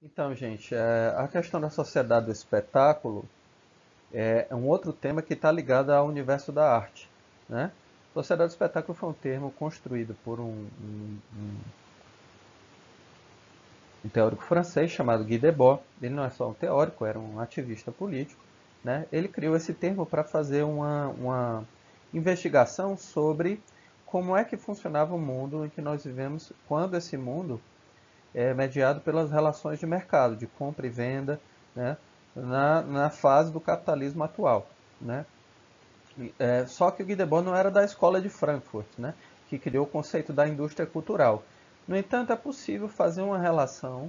Então, gente, a questão da sociedade do espetáculo é um outro tema que está ligado ao universo da arte, né? Sociedade do espetáculo foi um termo construído por um teórico francês chamado Guy Debord. Ele não é só um teórico, era um ativista político, né? Ele criou esse termo para fazer uma investigação sobre como é que funcionava o mundo em que nós vivemos quando esse mundo é mediado pelas relações de mercado, de compra e venda, né, na fase do capitalismo atual. Né? Só que o Guy Debord não era da escola de Frankfurt, né, que criou o conceito da indústria cultural. No entanto, é possível fazer uma relação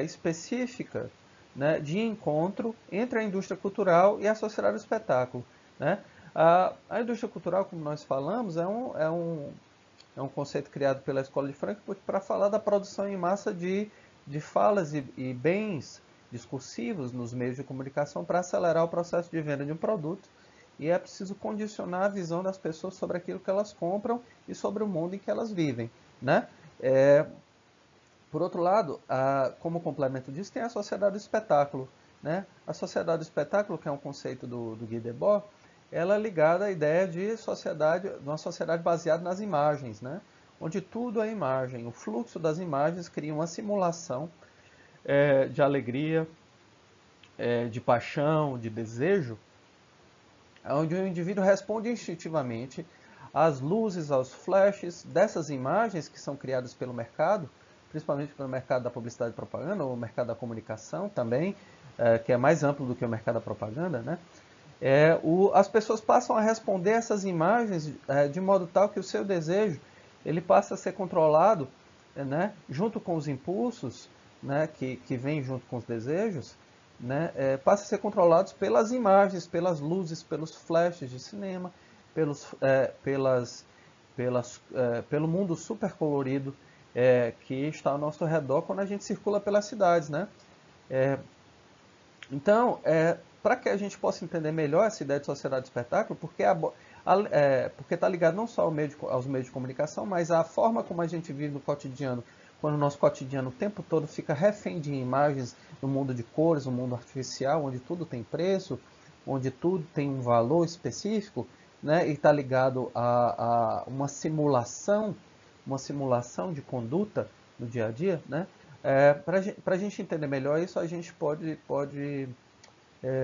específica, né, de encontro entre a indústria cultural e a sociedade do espetáculo. Né? A indústria cultural, como nós falamos, é um conceito criado pela Escola de Frankfurt para falar da produção em massa de falas e bens discursivos nos meios de comunicação para acelerar o processo de venda de um produto. E é preciso condicionar a visão das pessoas sobre aquilo que elas compram e sobre o mundo em que elas vivem. Né? É, por outro lado, como complemento disso, tem a sociedade do espetáculo. Né? A sociedade do espetáculo, que é um conceito do Guy Debord, ela é ligada à ideia de uma sociedade baseada nas imagens, né? Onde tudo é imagem. O fluxo das imagens cria uma simulação de alegria, de paixão, de desejo, onde o indivíduo responde instintivamente às luzes, aos flashes dessas imagens que são criadas pelo mercado, principalmente pelo mercado da publicidade e propaganda, ou o mercado da comunicação também, que é mais amplo do que o mercado da propaganda, né? As pessoas passam a responder essas imagens de modo tal que o seu desejo ele passa a ser controlado, né, junto com os impulsos, né, que vêm junto com os desejos, né, passa a ser controlados pelas imagens, pelas luzes, pelos flashes de cinema, pelo mundo super colorido que está ao nosso redor quando a gente circula pelas cidades. Né? Então, para que a gente possa entender melhor essa ideia de sociedade de espetáculo, porque está ligado não só aos meios de comunicação, mas à forma como a gente vive no cotidiano, quando o nosso cotidiano o tempo todo fica refém de imagens no mundo de cores, no mundo artificial, onde tudo tem preço, onde tudo tem um valor específico, né, e está ligado a uma simulação de conduta no dia a dia. Né? Para a gente entender melhor isso, a gente pode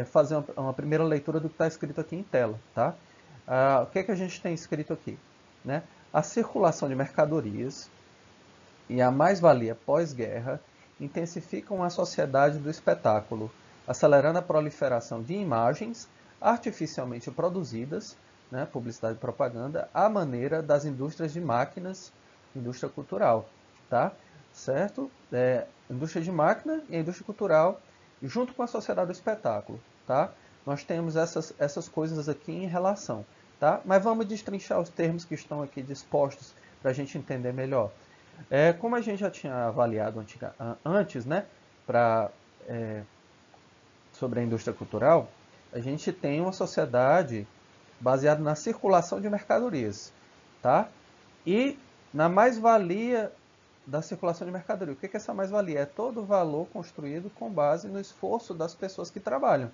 fazer uma primeira leitura do que está escrito aqui em tela. Tá? O que a gente tem escrito aqui? Né? A circulação de mercadorias e a mais-valia pós-guerra intensificam a sociedade do espetáculo, acelerando a proliferação de imagens artificialmente produzidas, né, publicidade e propaganda, à maneira das indústrias de máquinas, indústria cultural. Tá? Certo? Indústria de máquina e a indústria cultural, junto com a sociedade do espetáculo. Tá? Nós temos essas coisas aqui em relação. Tá? Mas vamos destrinchar os termos que estão aqui dispostos para a gente entender melhor. Como a gente já tinha avaliado antes, né, pra, é, sobre a indústria cultural, a gente tem uma sociedade baseada na circulação de mercadorias. Tá? E na mais-valia da circulação de mercadoria. O que é essa mais-valia? É todo o valor construído com base no esforço das pessoas que trabalham.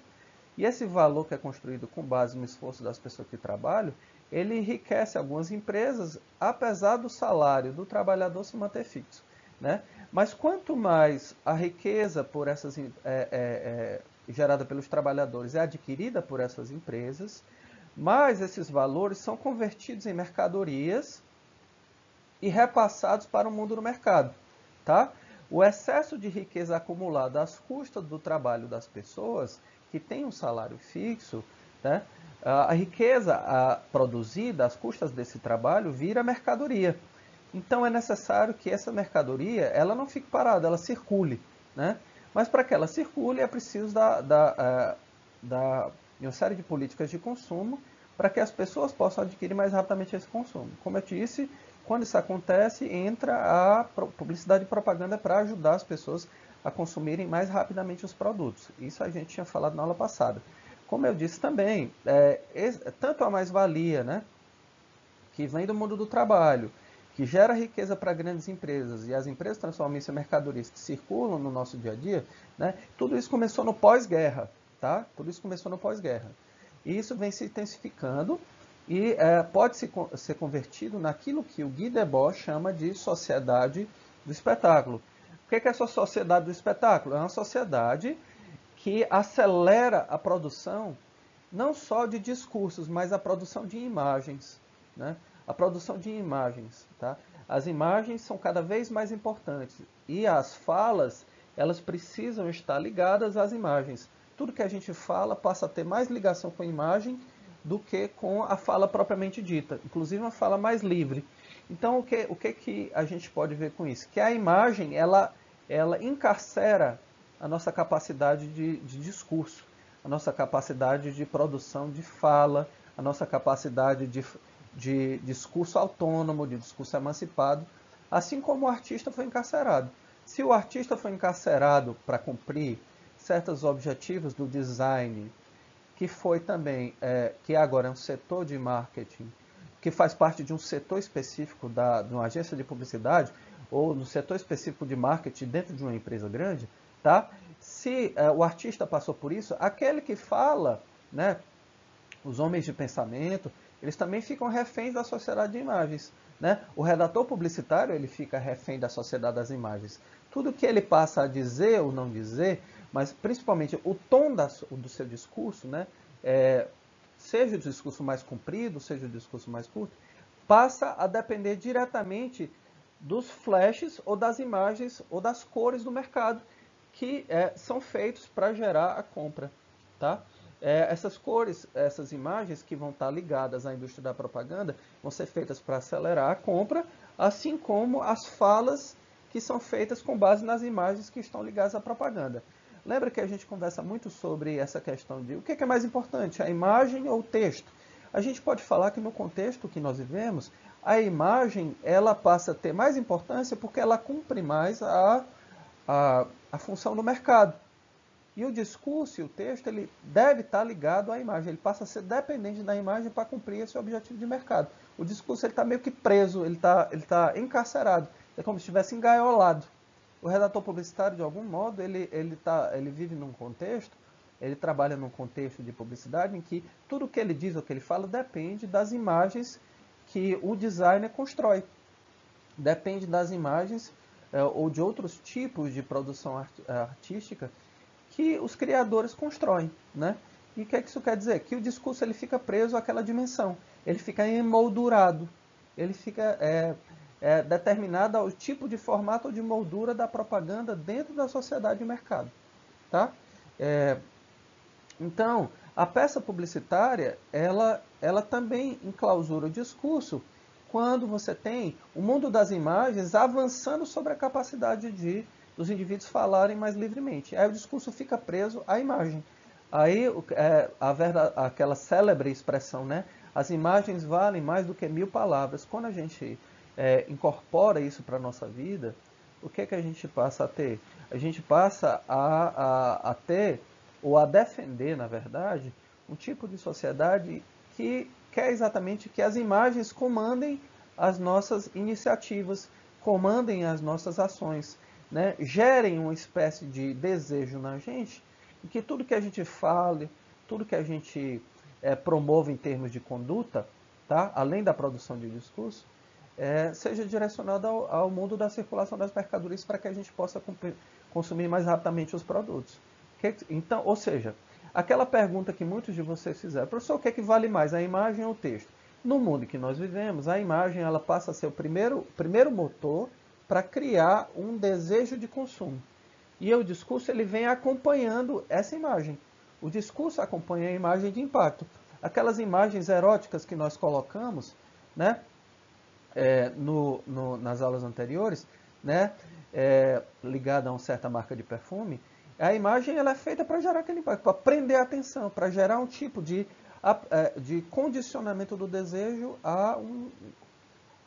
E esse valor que é construído com base no esforço das pessoas que trabalham, ele enriquece algumas empresas, apesar do salário do trabalhador se manter fixo. Né? Mas quanto mais a riqueza por gerada pelos trabalhadores é adquirida por essas empresas, mais esses valores são convertidos em mercadorias e repassados para o mundo do mercado. Tá? O excesso de riqueza acumulada às custas do trabalho das pessoas que têm um salário fixo, né? A riqueza produzida às custas desse trabalho vira mercadoria. Então é necessário que essa mercadoria ela não fique parada, ela circule. Né? Mas para que ela circule é preciso de uma série de políticas de consumo para que as pessoas possam adquirir mais rapidamente esse consumo. Como eu disse, quando isso acontece, entra a publicidade e propaganda para ajudar as pessoas a consumirem mais rapidamente os produtos. Isso a gente tinha falado na aula passada. Como eu disse também, tanto a mais-valia, né, que vem do mundo do trabalho, que gera riqueza para grandes empresas, e as empresas transformam isso em mercadorias que circulam no nosso dia a dia, né? Tudo isso começou no pós-guerra, tá? Tudo isso começou no pós-guerra. E isso vem se intensificando e pode ser convertido naquilo que o Guy Debord chama de sociedade do espetáculo. O que é essa sociedade do espetáculo? É uma sociedade que acelera a produção não só de discursos, mas a produção de imagens, né? A produção de imagens, tá? As imagens são cada vez mais importantes e as falas, elas precisam estar ligadas às imagens. Tudo que a gente fala passa a ter mais ligação com a imagem do que com a fala propriamente dita, inclusive uma fala mais livre. Então, o que a gente pode ver com isso? Que a imagem, ela encarcera a nossa capacidade de discurso, a nossa capacidade de produção de fala, a nossa capacidade de discurso autônomo, de discurso emancipado, assim como o artista foi encarcerado. Se o artista foi encarcerado para cumprir certos objetivos do design, que foi também, que agora é um setor de marketing, que faz parte de um setor específico de uma agência de publicidade, ou no setor específico de marketing dentro de uma empresa grande, tá? Se o artista passou por isso, aquele que fala, né, os homens de pensamento, eles também ficam reféns da sociedade de imagens, né? O redator publicitário, ele fica refém da sociedade das imagens. Tudo que ele passa a dizer ou não dizer, mas principalmente o tom do seu discurso, né? Seja o discurso mais comprido, seja o discurso mais curto, passa a depender diretamente dos flashes ou das imagens ou das cores do mercado que são feitos para gerar a compra, tá? Essas cores, essas imagens que vão estar ligadas à indústria da propaganda vão ser feitas para acelerar a compra, assim como as falas que são feitas com base nas imagens que estão ligadas à propaganda. Lembra que a gente conversa muito sobre essa questão de o que é mais importante, a imagem ou o texto? A gente pode falar que no contexto que nós vivemos, a imagem ela passa a ter mais importância porque ela cumpre mais a função do mercado. E o discurso e o texto ele deve estar ligado à imagem, ele passa a ser dependente da imagem para cumprir esse objetivo de mercado. O discurso está meio que preso, ele tá encarcerado, é como se estivesse engaiolado. O redator publicitário, de algum modo, ele vive num contexto, ele trabalha num contexto de publicidade em que tudo que ele diz ou que ele fala depende das imagens que o designer constrói. Depende das imagens ou de outros tipos de produção artística que os criadores constroem, né? E o que é que isso quer dizer? Que o discurso ele fica preso àquela dimensão, ele fica emoldurado, ele fica determinado ao tipo de formato ou de moldura da propaganda dentro da sociedade de mercado, tá? Então, a peça publicitária, ela também enclausura o discurso quando você tem o mundo das imagens avançando sobre a capacidade dos indivíduos falarem mais livremente. Aí o discurso fica preso à imagem. Aí aquela célebre expressão, né? As imagens valem mais do que 1000 palavras. Quando a gente incorpora isso para a nossa vida, o que é que a gente passa a ter? A gente passa a ter, ou a defender, na verdade, um tipo de sociedade que quer exatamente que as imagens comandem as nossas iniciativas, comandem as nossas ações, né? Gerem uma espécie de desejo na gente, e que tudo que a gente fale, tudo que a gente promove em termos de conduta, tá? Além da produção de discurso, seja direcionado ao mundo da circulação das mercadorias para que a gente possa consumir mais rapidamente os produtos. Então, ou seja, aquela pergunta que muitos de vocês fizeram, professor, o que é que vale mais, a imagem ou o texto? No mundo em que nós vivemos, a imagem ela passa a ser o primeiro motor para criar um desejo de consumo. E o discurso ele vem acompanhando essa imagem. O discurso acompanha a imagem de impacto. Aquelas imagens eróticas que nós colocamos, né, nas aulas anteriores, né, ligada a uma certa marca de perfume, a imagem ela é feita para gerar aquele impacto, para prender a atenção, para gerar um tipo de condicionamento do desejo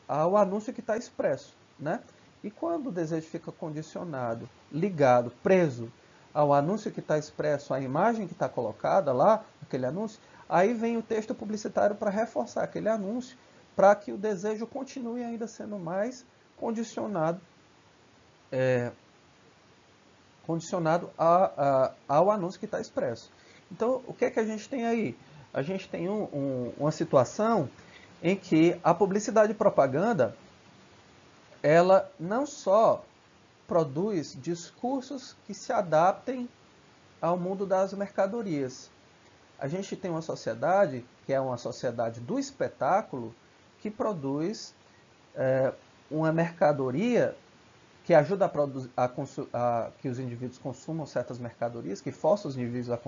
ao anúncio que está expresso, né? E quando o desejo fica condicionado, ligado, preso ao anúncio que está expresso, à imagem que está colocada lá, aquele anúncio, aí vem o texto publicitário para reforçar aquele anúncio para que o desejo continue ainda sendo mais condicionado, ao anúncio que está expresso. Então, o que é que a gente tem aí? A gente tem uma situação em que a publicidade e propaganda, ela não só produz discursos que se adaptem ao mundo das mercadorias. A gente tem uma sociedade, que é uma sociedade do espetáculo, que produz uma mercadoria que ajuda a que os indivíduos consumam certas mercadorias, que força os indivíduos a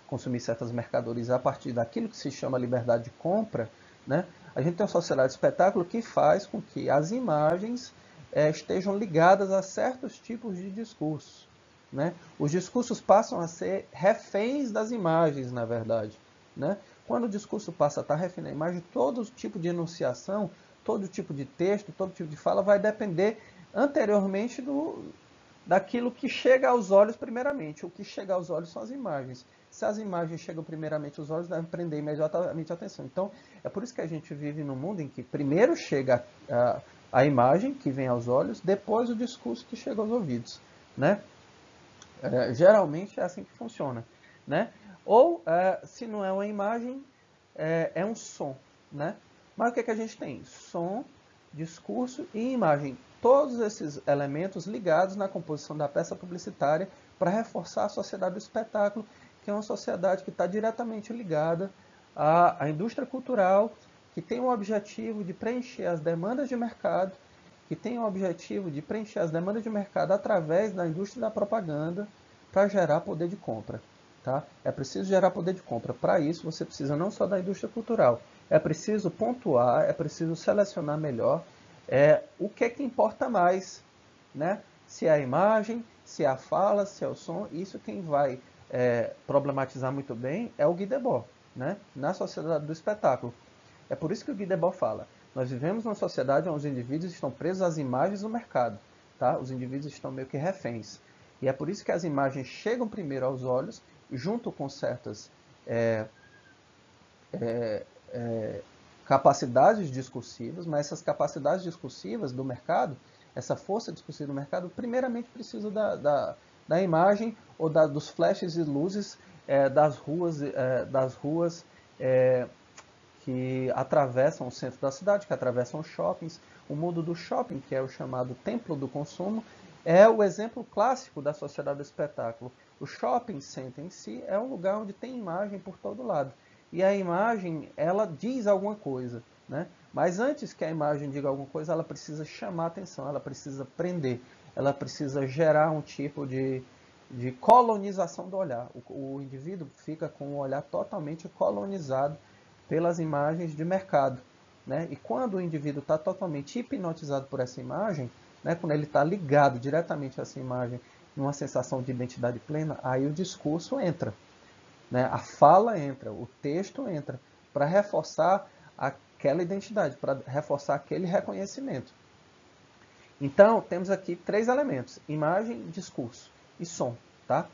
consumir certas mercadorias a partir daquilo que se chama liberdade de compra, né? A gente tem uma sociedade de espetáculo que faz com que as imagens estejam ligadas a certos tipos de discursos, né? Os discursos passam a ser reféns das imagens, na verdade, né? Quando o discurso passa a estar refém da imagem, todo tipo de enunciação, todo tipo de texto, todo tipo de fala vai depender anteriormente daquilo que chega aos olhos primeiramente. O que chega aos olhos são as imagens. Se as imagens chegam primeiramente aos olhos, devem prender imediatamente a atenção. Então, é por isso que a gente vive num mundo em que primeiro chega a imagem, que vem aos olhos, depois o discurso que chega aos ouvidos, né? Geralmente é assim que funciona, né? Ou, se não é uma imagem, é um som, né? Mas o que é que a gente tem? Som, discurso e imagem. Todos esses elementos ligados na composição da peça publicitária para reforçar a sociedade do espetáculo, que é uma sociedade que está diretamente ligada à indústria cultural, que tem o objetivo de preencher as demandas de mercado, que tem o objetivo de preencher as demandas de mercado através da indústria da propaganda para gerar poder de compra. Tá? É preciso gerar poder de compra. Para isso, você precisa não só da indústria cultural, é preciso pontuar, é preciso selecionar melhor o que é que importa mais, né? Se é a imagem, se é a fala, se é o som. Isso quem vai problematizar muito bem é o Guy Debord, né? Na sociedade do espetáculo. É por isso que o Guy Debord fala: nós vivemos numa sociedade onde os indivíduos estão presos às imagens do mercado. Tá? Os indivíduos estão meio que reféns. E é por isso que as imagens chegam primeiro aos olhos, junto com certas capacidades discursivas, mas essas capacidades discursivas do mercado, essa força discursiva do mercado, primeiramente precisa da imagem ou dos flashes e luzes das ruas que atravessam o centro da cidade, que atravessam os shoppings. O mundo do shopping, que é o chamado templo do consumo, é o exemplo clássico da sociedade do espetáculo. O shopping center em si é um lugar onde tem imagem por todo lado. E a imagem, ela diz alguma coisa, né? Mas antes que a imagem diga alguma coisa, ela precisa chamar a atenção, ela precisa prender, ela precisa gerar um tipo de colonização do olhar. O indivíduo fica com o olhar totalmente colonizado pelas imagens de mercado, né? E quando o indivíduo está totalmente hipnotizado por essa imagem, né, quando ele está ligado diretamente a essa imagem, numa sensação de identidade plena, aí o discurso entra, né? A fala entra, o texto entra, para reforçar aquela identidade, para reforçar aquele reconhecimento. Então, temos aqui 3 elementos: imagem, discurso e som. Tá?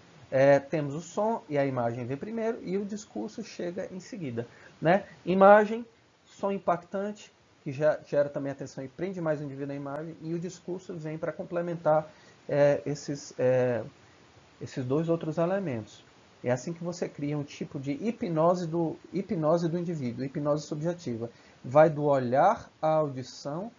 Temos o som e a imagem vem primeiro e o discurso chega em seguida. Né? Imagem, som impactante, que gera também atenção e prende mais o indivíduo na imagem, e o discurso vem para complementar esses 2 outros elementos. É assim que você cria um tipo de hipnose do indivíduo, hipnose subjetiva. Vai do olhar à audição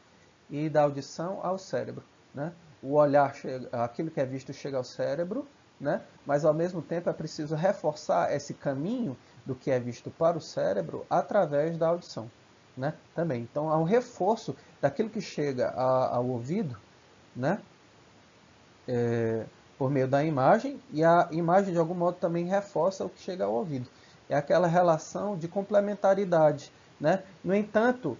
e da audição ao cérebro. Né? O olhar, aquilo que é visto chega ao cérebro, né? Mas ao mesmo tempo é preciso reforçar esse caminho do que é visto para o cérebro através da audição, né? Também. Então há um reforço daquilo que chega ao ouvido, né? Por meio da imagem, e a imagem de algum modo também reforça o que chega ao ouvido. É aquela relação de complementaridade, né? No entanto,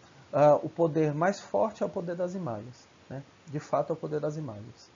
o poder mais forte é o poder das imagens, né? De fato é o poder das imagens.